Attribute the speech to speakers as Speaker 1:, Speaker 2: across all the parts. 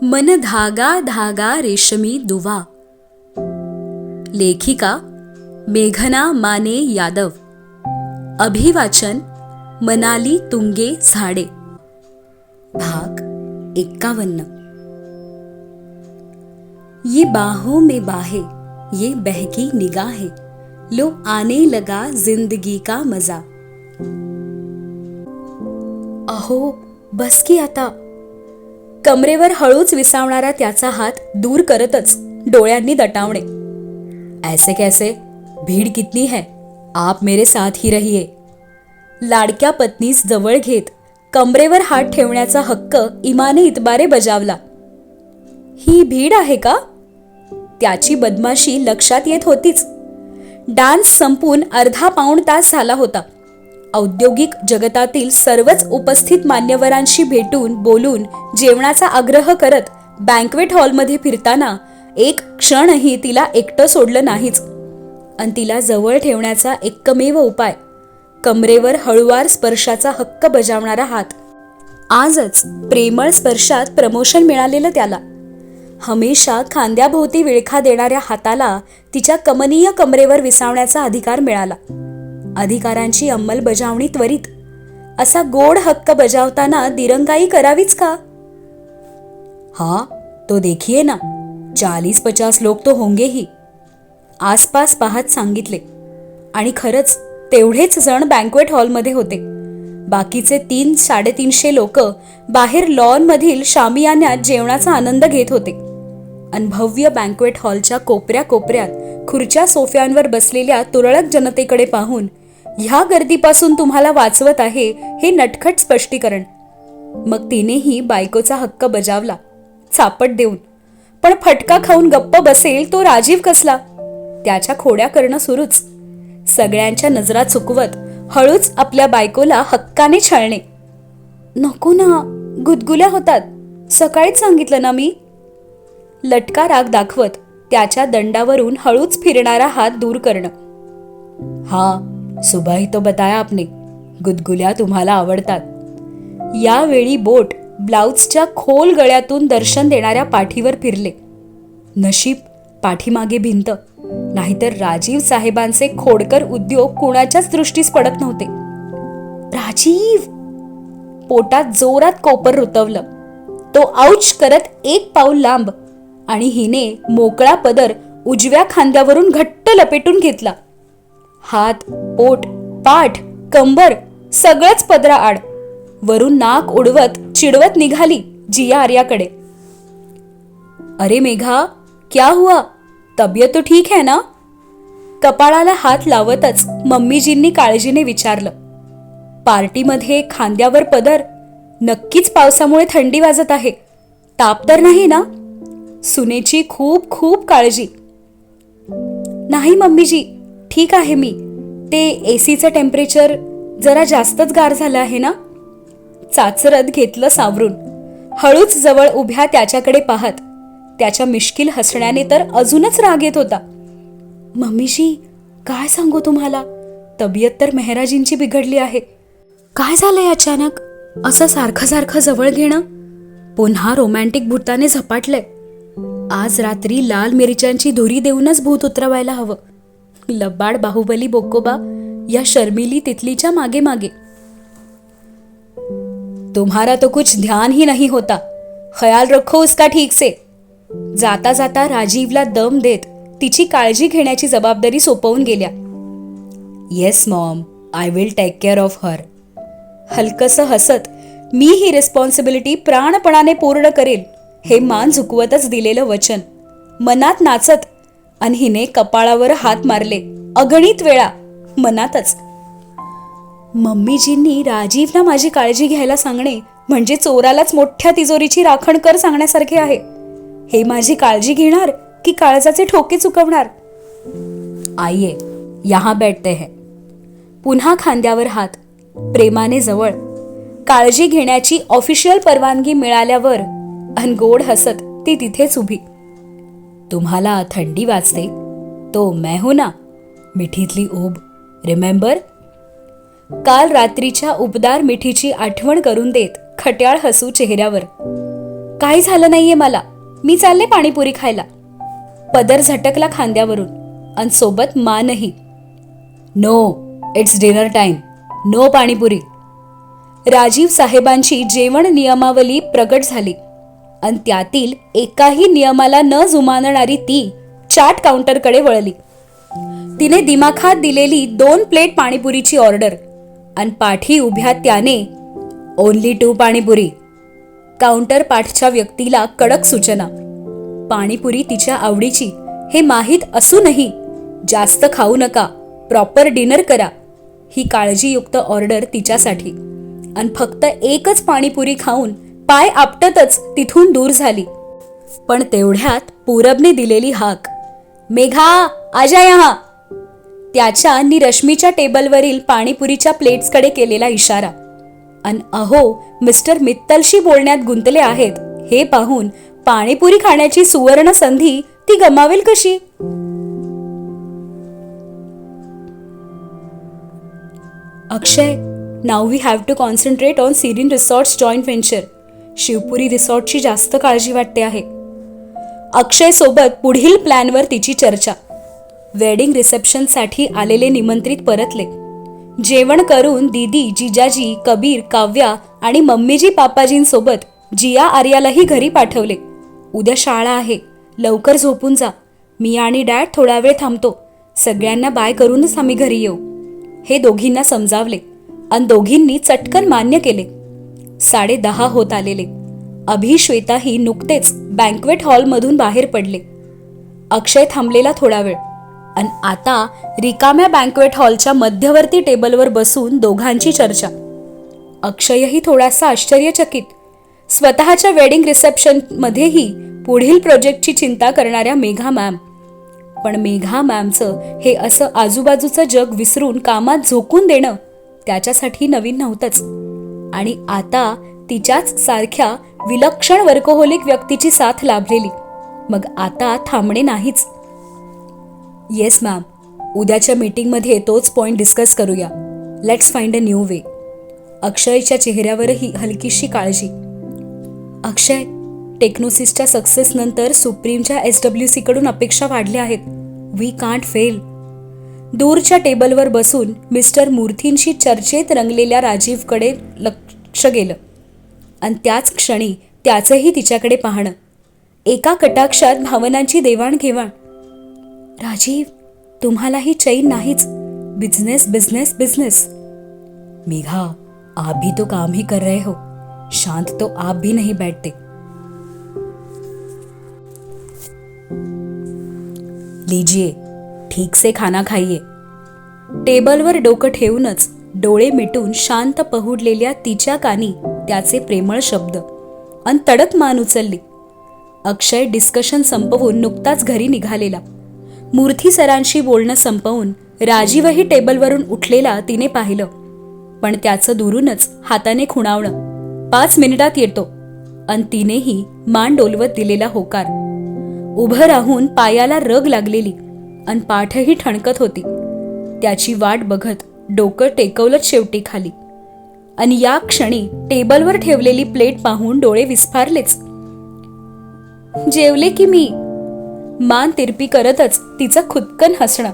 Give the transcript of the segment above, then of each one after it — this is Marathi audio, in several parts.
Speaker 1: मन धागा धागा रेशमी दुवा. लेखिका मेघना माने यादव. अभिवाचन मनाली तुंगे झाडे. भाग 51. ये बाहों में बाहे, ये बहकी निगाहें, लो आने लगा जिंदगी का मजा. अहो बस की आता. कमरेवर हळूच विसावणारा त्याचा हात दूर करतच डोळ्यांनी दटावणे. ऐसे कैसे, भीड़ कितनी है, आप मेरे साथ ही रहिए. लाडक्या पत्नीस जवळ घेत कमरेवर हात ठेवण्याचा हक्क इमाने इतबारे बजावला. ही भीड आहे का? त्याची बदमाशी लक्षात येत होतीच. डान्स संपून अर्धा पाऊण तास झाला होता. औद्योगिक जगतातील सर्वच उपस्थित मान्यवरांशी भेटून बोलून जेवणाचा आग्रह करत बँक्वेट हॉलमध्ये फिरताना एक क्षणही तिला एकटं सोडलं नाहीच. आणि तिला जवळ ठेवण्याचा एकमेव उपाय कमरेवर हळुवार स्पर्शाचा हक्क बजावणारा हात. आजच प्रेमळ स्पर्शात प्रमोशन मिळालेलं त्याला. हमेशा खांद्याभोवती विळखा देणाऱ्या हाताला तिच्या कमनीय कमरेवर विसावण्याचा अधिकार मिळाला. अधिकारांची अंमलबजावणी त्वरित. असा गोड हक्क बजावताना दिरंगाई करावीच का? हा तो देखिए ना, 40-50 लोक तो होंगे ही, आसपास पाहत सांगितले. आणि खरंच तेवढेच जण बँक्वेट हॉलमध्ये होते. बाकीचे 300-350 लोक बाहेर लॉन मधील शामियान्यात जेवणाचा आनंद घेत होते. आणि भव्य बँक्वेट हॉलच्या कोपऱ्या कोपऱ्यात खुर्च्या सोफ्यांवर बसलेल्या तुरळक जनतेकडे पाहून ह्या गर्दीपासून तुम्हाला वाचवत आहे हे नटखट स्पष्टीकरण. मग तिनेही बायकोचा हक्क बजावला, चापट देऊन. पण फटका खाऊन गप्प बसेल तो राजीव कसला? त्याच्या खोड्या करणं सुरूच. सगळ्यांच्या नजरा चुकवत हळूच आपल्या बायकोला हक्काने छळणे. नको ना, गुदगुल्या होतात, सकाळीच सांगितलं ना मी. लटका राग दाखवत त्याच्या दंडावरून हळूच फिरणारा हात दूर करणं. हा सुबह ही तो बताया आपने, गुदगुल्या तुम्हाला आवडतात. यावेळी बोट ब्लाउजच्या खोल गळ्यातून दर्शन देणाऱ्या पाठीवर फिरले. नशीब पाठीमागे भिंत, नाहीतर राजीव साहेबांचे खोडकर उद्योग कुणाच्याच दृष्टीस पडत नव्हते. राजीव! पोटात जोरात कोपर रुतवलं. तो आऊच करत एक पाऊल लांब आणि हिने मोकळा पदर उजव्या खांद्यावरून घट्ट लपेटून घेतला. हात, पोट, पाठ, कंबर सगळंच पदरा आड. वरून नाक उडवत चिडवत निघाली जिया आर्याकडे. अरे मेघा, क्या हुआ? तब्येत तो ठीक है ना? कपाळाला हात लावतच मम्मीजींनी काळजीने विचारलं. पार्टीमध्ये खांद्यावर पदर? नक्कीच पावसामुळे थंडी वाजत आहे. ताप तर नाही ना? सुनेची खूप खूप काळजी. नाही मम्मीजी, ठीक आहे मी. ते एसीचं टेम्परेचर जरा जास्तच गार झालं आहे ना? चाचरत घेतलं सावरून. हळूच जवळ उभ्या त्याच्याकडे पाहत त्याच्या मिश्किल हसण्याने तर अजूनच राग येत होता. मम्मीजी, काय सांगू तुम्हाला, तब्येत तर मेहराजींची बिघडली आहे. काय झालंय अचानक असं सारखं सारखं जवळ घेणं? पुन्हा रोमॅन्टिक भूताने झपाटलंय. आज रात्री लाल मिरच्यांची धुरी देऊनच भूत उतरवायला हवं. लबाड बाहुबली बोकोबा या शर्मिली तितलीच्या मागे मागे. तुम्हारा तो कुछ ध्यान ही नहीं होता, ख्याल रखो उसका ठीक से. जाता जाता राजीवला दम देत तिची काळजी घेण्याची जबाबदारी सोपवून गेल्या. Yes mom, I will take care of her. हलकसं हसत मी ही रिस्पॉन्सिबिलिटी प्राणपणाने पूर्ण करेल हे मान झुकवतच दिलेलं वचन. मनात नाचत आणि हिने कपाळावर हात मारले अगणित वेळा, मनातच. मम्मीजींनी राजीवला माझी काळजी घ्यायला सांगणे म्हणजे चोरालाच मोठ्या तिजोरीची राखण कर सांगण्यासारखे आहे. हे माझी काळजी घेणार की काळजाचे ठोके चुकवणार? आइये यहाँ बैठते हैं. पुन्हा खांद्यावर हात, प्रेमाने जवळ. काळजी घेण्याची ऑफिशियल परवानगी मिळाल्यावर अनगोड हसत ती तिथेच उभी. तुम्हाला थंडी वाजते तो मैं हूं ना, मिठीतली ऊब, रिमेंबर? काल रात्रीच्या उबदार मिठीची आठवण करून देत खट्याळ हसू चेहऱ्यावर. काही झालं नाहीये मला, मी चालले पाणीपुरी खायला. पदर झटकला खांद्यावरून आणि सोबत मानही. No, it's dinner time, no panipuri. Rajiv साहेबांची जेवण नियमावली प्रगट झाली आणि त्यातील एकाही नियमाला न जुमानणारी ती चाट काउंटरकडे वळली. तिने दिमाखात दिलेली 2 प्लेट पाणीपुरीची ऑर्डर आणि पाठी उभ्या त्याने ओनली 2 पाणीपुरी. काउंटर पाठच्या व्यक्तीला कडक सूचना. पाणीपुरी तिच्या आवडीची हे माहीत असूनही जास्त खाऊ नका, प्रॉपर डिनर करा, ही काळजीयुक्त ऑर्डर तिच्यासाठी. आणि फक्त एकच पाणीपुरी खाऊन पाय आपटतच तिथून दूर झाली. पण तेवढ्यात पूरबने दिलेली हाक, मेघा आजा यहा. त्याच्या आणि रश्मीच्या टेबलवरील पाणीपुरीच्या प्लेट्सकडे केलेला इशारा. अन अहो, मिस्टर मित्तलशी बोलण्यात गुंतले आहेत हे पाहून पाणीपुरी खाण्याची सुवर्ण संधी ती गमावेल कशी? Akshay, now we have to concentrate on Serene resorts joint venture. Shivpuri रिसॉर्टची जास्त काळजी वाटते आहे. अक्षय सोबत पुढील प्लॅनवर तिची चर्चा. वेडिंग रिसेप्शनसाठी आलेले निमंत्रित परतले. जेवण करून दीदी, जिजाजी, कबीर, काव्या आणि मम्मीजी पापाजींसोबत जिया आर्यालाही घरी पाठवले. उद्या शाळा आहे, लवकर झोपून जा. मी आणि डॅड थोडा वेळ थांबतो. सगळ्यांना बाय करूनच आम्ही घरी येऊ, हे दोघींना समजावले आणि दोघींनी चटकन मान्य केले. 10:30 होत आलेले. अभि, श्वेताही नुकतेच बँक्वेट हॉलमधून बाहेर पडले. अक्षय थांबलेला थोडा वेळ आणि आता रिकाम्या बँक्वेट हॉलच्या मध्यवर्ती टेबलवर बसून दोघांची चर्चा. अक्षयही थोडासा आश्चर्यचकित. स्वतःच्या वेडिंग रिसेप्शनमध्येही पुढील प्रोजेक्टची चिंता करणाऱ्या मेघा मॅम. पण मेघा मॅमचं हे असं आजूबाजूचं जग विसरून कामात झोकून देणं त्याच्यासाठी नवीन नव्हतंच. आणि आता तिच्याच सारख्या विलक्षण वर्कोहोलिक व्यक्तीची साथ लाभलेली. मग आता थांबणे नाहीच. येस मॅम, उद्याच्या मीटिंगमध्ये तोच पॉइंट डिस्कस करूया. Let's find a new way. अक्षयच्या चेहऱ्यावरही हलकीशी काळजी. अक्षय, टेक्नोसिसच्या सक्सेसनंतर सुप्रीमच्या SWC कडून अपेक्षा वाढल्या आहेत. We can't fail. दूरच्या टेबलवर बसून मिस्टर मूर्थींशी चर्चेत रंगलेल्या राजीवकडे लक्ष गेलं आणि त्याच क्षणी त्याचंही तिच्याकडे पाहणं. एका कटाक्षात भावनांची देवाणघेवाण. राजीव, तुम्हालाही चैन नाहीच. Business business business. मेघा, आप भी तो काम ही कर रहे हो. शांत तो आप भी नहीं बैठते. लीजिए, ठीक से खाना खाइए. टेबलवर डोकं ठेवूनच डोळे मिटून शांत पहुडलेल्या तिच्या कानी त्याचे प्रेमळ शब्द आणि तडक मान उचलली. अक्षय डिस्कशन संपवून नुकताच घरी निघालेला. मूर्थी सरांशी बोलणं संपवून राजीवही टेबलवरून उठलेला तिने पाहिलं. पण त्याचं दुरूनच हाताने खुणावणं, 5 मिनिटात येतो. आणि तिनेही मान डोलवत दिलेला होकार. उभं राहून पायाला रग लागलेली आणि पाठही ठणकत होती. त्याची वाट बघत डोकं टेकवलंच शेवटी खाली. आणि या क्षणी टेबलवर ठेवलेली प्लेट पाहून डोळे विस्फारलेच. जेवले की मी. मान तिरपी करतच तिचं खुदकन हसणं.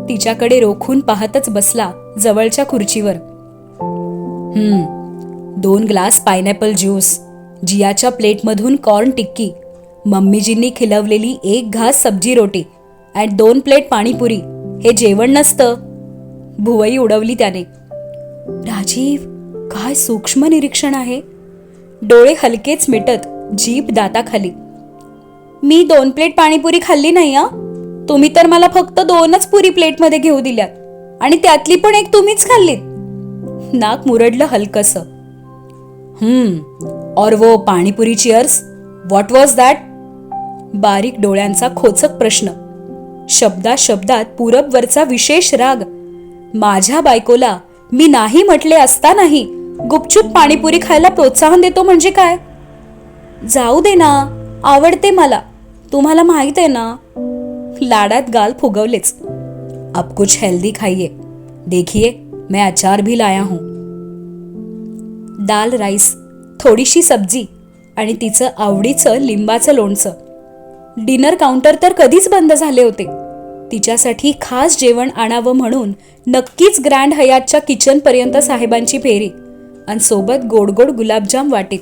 Speaker 1: तिच्याकडे रोखून पाहतच बसला जवळच्या खुर्चीवर. 2 ग्लास पायनॅपल ज्यूस, जियाच्या प्लेटमधून कॉर्न टिक्की, मम्मीजींनी खिलवलेली 1 घास सब्जी रोटी आणि 2 प्लेट पाणीपुरी हे जेवण नसतं. भुवई उडवली त्याने. राजीव, काय सूक्ष्म निरीक्षण आहे. डोळे हलकेच मिटत जीभ दाताखाली. मी 2 प्लेट पाणीपुरी खाल्ली नाही. तुम्ही तर मला फक्त 2च पुरी प्लेटमध्ये घेऊ दिल्यात आणि त्यातली पण 1 तुम्हीच खाल्लीत. नाक मुरडलं हलकस. और वो panipuri cheers, what was that? बारीक डोळ्यांचा खोचक प्रश्न. शब्दात पूरबवरचा विशेष राग. माझ्या बायकोला मी नाही म्हटले असतानाही गुपचूप पाणीपुरी खायला प्रोत्साहन देतो म्हणजे काय? जाऊ दे ना, आवडते मला, तुम्हाला माहित आहे ना. लाडात गाल फुगवलेच. अब कुछ हेल्दी खाइए, देखिए मैं अचार भी लाया हूं. दाल राईस, थोडीशी सब्जी आणि तिचं आवडीचं लिंबाचं लोणचं. डिनर काउंटर तर कधीच बंद झाले होते. तिच्यासाठी खास जेवण आणावं म्हणून नक्कीच ग्रँड हयातच्या किचनपर्यंत साहेबांची फेरी आणि सोबत गोड गोड गुलाबजाम वाटीत.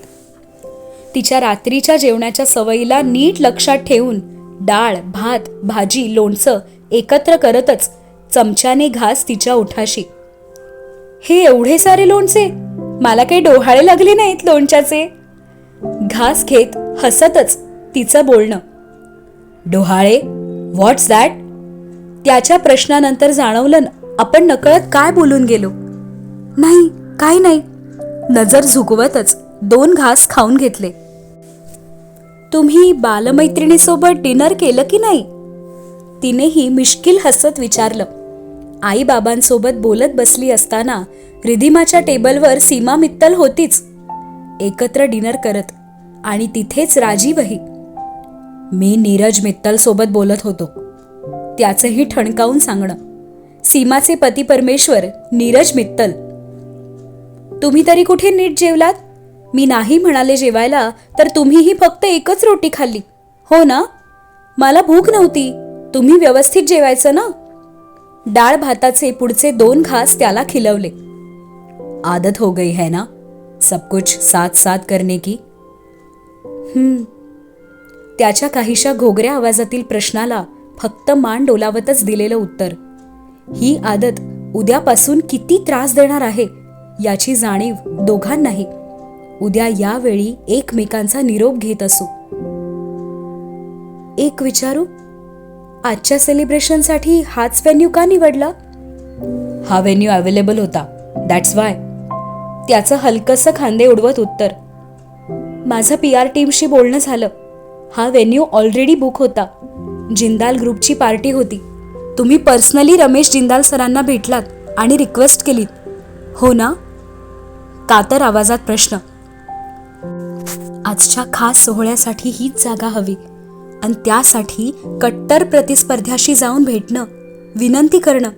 Speaker 1: तिच्या रात्रीच्या जेवणाच्या सवयीला नीट लक्षात ठेवून डाळ, भात, भाजी, लोणचं एकत्र करतच चमच्याने घास तिच्या ओठाशी. हे एवढे सारे लोणचे, मला काही डोहाळे लागले नाहीत लोणच्याचे. घास घेत हसतच तिचं बोलणं. डोहाळे? व्हॉट्स दॅट? त्याच्या प्रश्नानंतर जाणवलं आपण नकळत काय बोलून गेलो. नाही, काही नाही. नजर झुकवतच 2 घास खाऊन घेतले. तुम्ही बालमैत्रिणीसोबत डिनर केलं की नाही? तिनेही मिश्किल हसत विचारलं. आई बाबांसोबत बोलत बसली असताना रिधिमाच्या टेबलवर सीमा मित्तल होतीच, एकत्र डिनर करत. आणि तिथेच राजीवही. मी नीरज मित्तल सोबत बोलत होतो, त्याचंही ठणकावून सांगणं. सीमाचे पती परमेश्वर नीरज मित्तल. तुम्ही तरी कुठे नीट जेवलात? मी नाही म्हणाले जेवायला तर तुम्हीही फक्त एकच रोटी खाल्ली, हो ना? मला भूक नव्हती. तुम्ही व्यवस्थित जेवायचं ना? डाळ भाताचे पुढचे 2 घास त्याला खिलवले. आदत हो गई है ना सब कुछ साथ साथ करने की. त्याच्या काहीशा घोगऱ्या आवाजातील प्रश्नाला फक्त मान डोलावतच दिलेलं उत्तर. ही आदत उद्यापासून किती त्रास देणार आहे याची जाणीव दोघांनाही. उद्या यावेळी एकमेकांचा निरोप घेत असू. एक विचारू, आजच्या सेलिब्रेशनसाठी हाच व्हेन्यू का निवडला? हा व्हेन्यू अवेलेबल होता, दॅट्स वाय. त्याचं हलकसं खांदे उडवत उत्तर. माझं PR टीमशी बोलणं झालं. हा व्हेन्यू ऑलरेडी बुक होता. जिंदाल ग्रुपची पार्टी होती. तुम्ही पर्सनली रमेश जिंदाल सरांना भेटलात आणि रिक्वेस्ट केलीत, हो ना? कातर आवाजात प्रश्न. आजच्या खास सोहळ्यासाठी हीच जागा हवी आणि त्यासाठी कट्टर प्रतिस्पर्ध्याशी जाऊन भेटणं, विनंती करणं,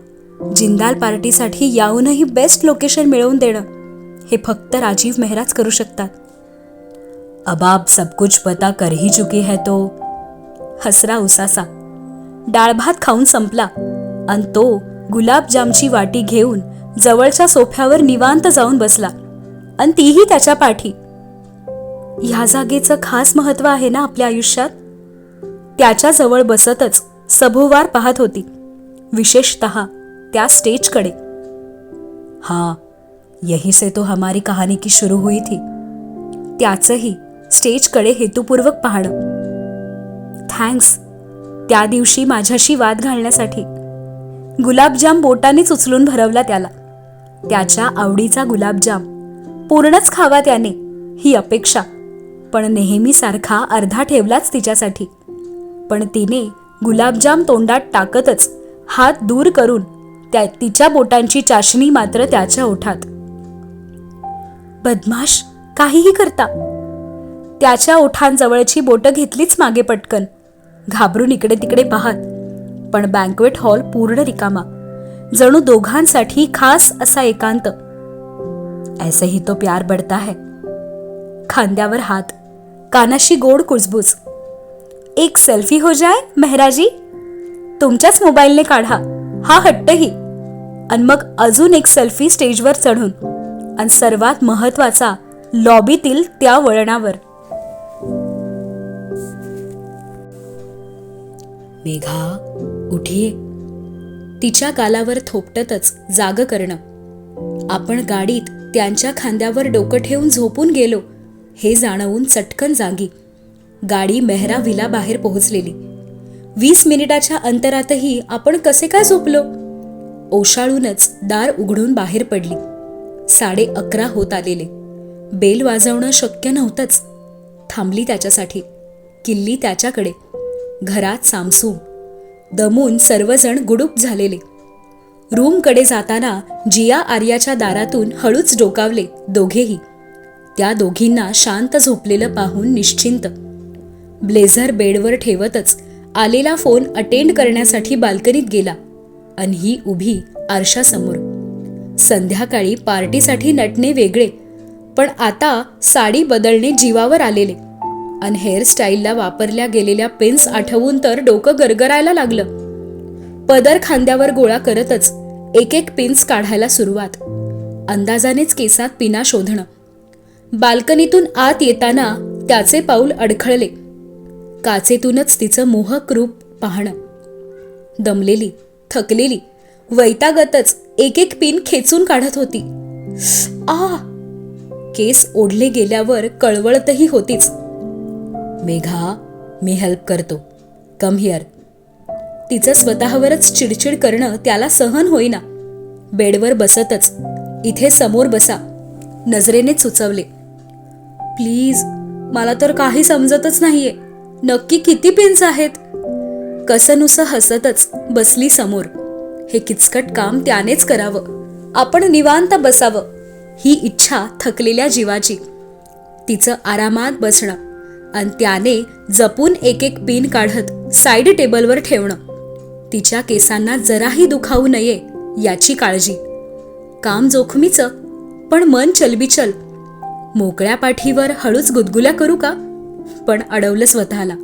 Speaker 1: जिंदाल पार्टीसाठी याहूनही बेस्ट लोकेशन मिळवून देणं हे फक्त राजीव मेहराच करू शकतात. अब आप सब कुछ पता कर ही चुकी है तो. हसरा उसासा. डाळ भात खाऊन संपला आणि तो गुलाबजामची वाटी घेऊन जवळच्या सोफ्यावर निवांत जाऊन बसला आणि तीही त्याच्या पाठी. ह्या जागेचं खास महत्व आहे ना आपल्या आयुष्यात. त्याच्या जवळ बसतच सभोवार पाहत होती, विशेषतः त्या स्टेजकडे. हाँ, यही से तो हमारी कहानी की शुरू हुई थी. त्याचंही स्टेजकडे हेतुपूर्वक पाहणं. थँक्स त्या दिवशी माझ्याशी वाद घालण्यासाठी. गुलाबजाम बोटानेच उचलून भरवला त्याला. त्याच्या आवडीचा गुलाबजाम पूर्णच खावा त्याने ही अपेक्षा, पण नेहमीसारखा अर्धा ठेवलाच तिच्यासाठी. पण तिने गुलाबजाम तोंडात टाकतच हात दूर करून तिच्या बोटांची चाशणी मात्र त्याच्या ओठात. बदमाश, काहीही करता. त्याच्या ओठांजवळची बोटं घेतलीच मागे पटकन, घाबरून इकडे तिकडे पाहत. पण बँक्वेट हॉल पूर्ण रिकामा, जणू दोघांसाठी खास असा एकांत. ऐसे ही तो प्यार बढ़ता है. खांद्यावर हात, कानाशी गोड कुजबूज. एक सेल्फी हो जाए मेहराजी. तुमच्याच मोबाईलने काढा, हा हट्टही. आणि मग अजून एक सेल्फी स्टेजवर चढून. आणि सर्वात महत्वाचा लॉबीतील त्या वळणावर. मेघा, उठिये. तिच्या गालावर थोपटतच जाग करणं. आपण गाडीत त्यांच्या खांद्यावर डोकं ठेवून झोपून गेलो हे जाणवून चटकन जागी. गाडी मेहरा व्हिला बाहेर पोहोचलेली. 20 मिनिटाच्या अंतरातही आपण कसे काय झोपलो? ओशाळूनच दार उघडून बाहेर पडली. 11:30 होत आलेले. बेल वाजवणं शक्य नव्हतंच. थांबली त्याच्यासाठी. किल्ली त्याच्याकडे. घरात सामसूम. दमून सर्वजण गुडूप झालेले. रूमकडे जाताना जिया आर्याच्या दारातून हळूच डोकावले दोघेही. त्या दोघींना शांत झोपलेलं पाहून निश्चिंत. ब्लेझर बेडवर ठेवतच आलेला फोन अटेंड करण्यासाठी बाल्कनीत गेला. आणि ही उभी आरशासमोर. संध्याकाळी पार्टीसाठी नटणे वेगळे, पण आता साडी बदलणे जीवावर आलेले आणि हेअरस्टाईलला वापरल्या गेलेल्या पिन्स आठवून तर डोकं गरगरायला लागलं. पदर खांद्यावर गोळा करतच एक एक पिन्स काढायला सुरुवात. अंदाजानेच केसात पिना शोधणं. बाल्कनीतून आत येताना त्याचे पाऊल अडखळले. काचेतूनच तिचं मोहक रूप पाहणं. दमलेली, थकलेली, वैतागतच एक एक पिन खेचून काढत होती. आ! केस ओढले गेल्यावर कळवळतही होतीच. मेघा, मी हेल्प करतो, कम हिअर. तिचं स्वतःवरच चिडचिड करणं त्याला सहन होईना. बेडवर बसतच, इथे समोर बसा, नजरेने सुचवले. प्लीज, मला तर काही समजतच नाहीये, नक्की किती पिन्स आहेत. कसनुसं हसतच बसली समोर. हे किचकट काम त्यानेच करावं, आपण निवांत बसावं, ही इच्छा थकलेल्या जीवाची. तिचं आरामात बसणं आणि त्याने जपून एक एक पिन काढत साईड टेबलवर ठेवणं. तिच्या केसांना जराही दुखावू नये याची काळजी. काम जोखमीचं, पण मन चलबिचल. मोकळ्या पाठीवर हळूच गुदगुल्या करू का, पण अडवलं स्वतःला.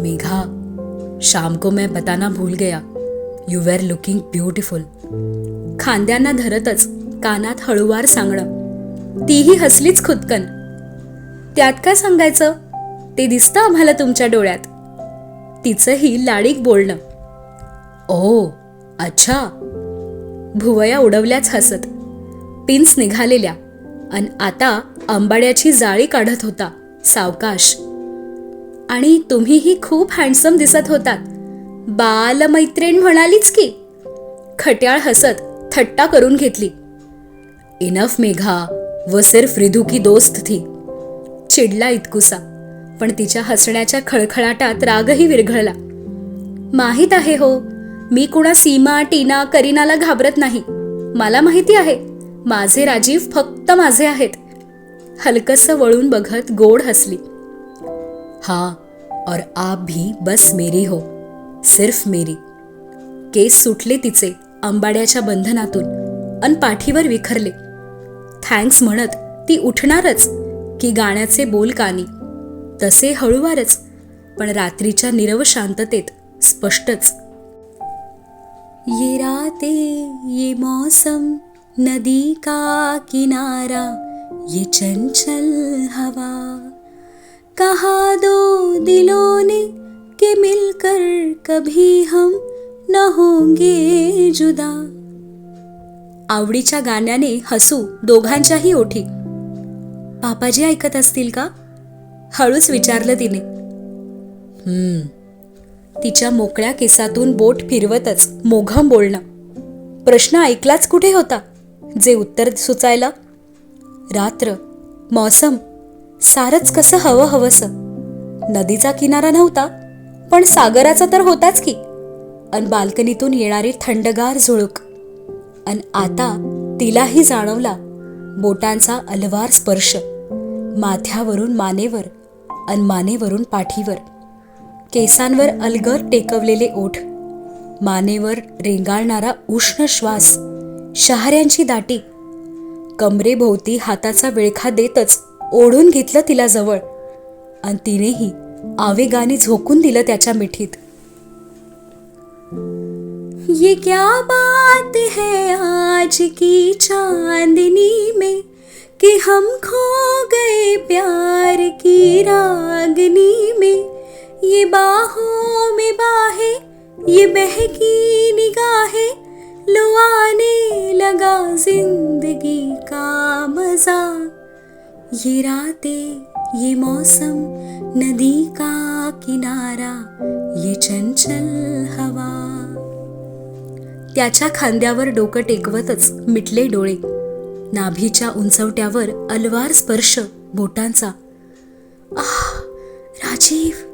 Speaker 1: मेघा, शाम को मैं बताना भूल गया, यू वेर लुकिंग ब्युटिफुल. खांद्यांना धरतच कानात हळूवार सांगणं. तीही हसलीच खुदकन. त्यात काय सांगायचं, ते दिसतं आम्हाला तुमच्या डोळ्यात. तिचंही लाडीक बोलणं. ओ अच्छा. भुवया उडवल्याच हसत. पिन्स निघालेल्या आणि आता आंबाड्याची जाळी काढत होता सावकाश. आणि तुम्हीही खूप हँडसम दिसत होतात, बालमैत्रीण म्हणालीच की. खट्याळ हसत थट्टा करून घेतली. इनफ मेघा, वो सिर्फ रिधू की दोस्त थी. चिडला इतकुसा, पण तिच्या हसण्याच्या खळखळाटात रागही विरघळला. माहीत आहे हो, मी कुणा सीमा, टीना, करीनाला घाबरत नाही. मला माहिती आहे, माझे राजीव फक्त माझे आहेत. हलकसं वळून बघत गोड हसली. हाँ, और आप भी बस मेरी हो, सिर्फ मेरी. केस सुटले तिचे आंबाड्याच्या बंधनातून अन पाठीवर विखरले. थँक्स म्हणत ती उठणारच की गाण्याचे बोल कानी. तसे हळूवारच, पण रात्रीच्या नीरव शांततेत स्पष्टच. ये रातें, ये मौसम, नदी का किनारा, ये चंचल हवा, कहा दो दिलों ने कि मिलकर कभी हम न होंगे जुदा. आवडीच्या गाण्याने हसू दोघांच्याही ओठी. पापाजी ऐकत असतील का, हळूच विचारलं तिने. तिच्या मोकळ्या केसातून बोट फिरवतच मोघम बोलणं. प्रश्न ऐकलाच कुठे होता, जे उत्तर सुचायला. रात्र, मौसम, सारच कसं हवं हवंसं. नदीचा किनारा नव्हता, पण सागराचा तर होताच की. अन बाल्कनीतून येणारी थंडगार झुळूक. अन आता तिलाही जाणवला बोटांचा अलवार स्पर्श. माथ्यावरून मानेवर अन मानेवरून पाठीवर. केसांवर अलगर टेकवलेले ओठ. मानेवर रेंगाळणारा उष्ण श्वास. शहाऱ्यांची दाटी. कमरेभोवती हाताचा विळखा देतच ओढून घेतलं तिला जवळ. आणि तिनेही आवेगाने झोकून दिलं त्याच्या मिठीत. ये क्या बात है आज की चांदनी में कि हम खो गए प्यार की रागनी में. ये बाहों में बाहें, ये बहकी निगाहें, लो आने लगा जिंदगी का मजा. ये रातें, ये मौसम, नदी का किनारा, ये चंचल हवा. त्याच्या खांद्यावर डोकं टेकवतच मिटले डोळे. नाभीच्या उंचवट्यावर अलवार स्पर्श बोटांचा. आह, राजीव.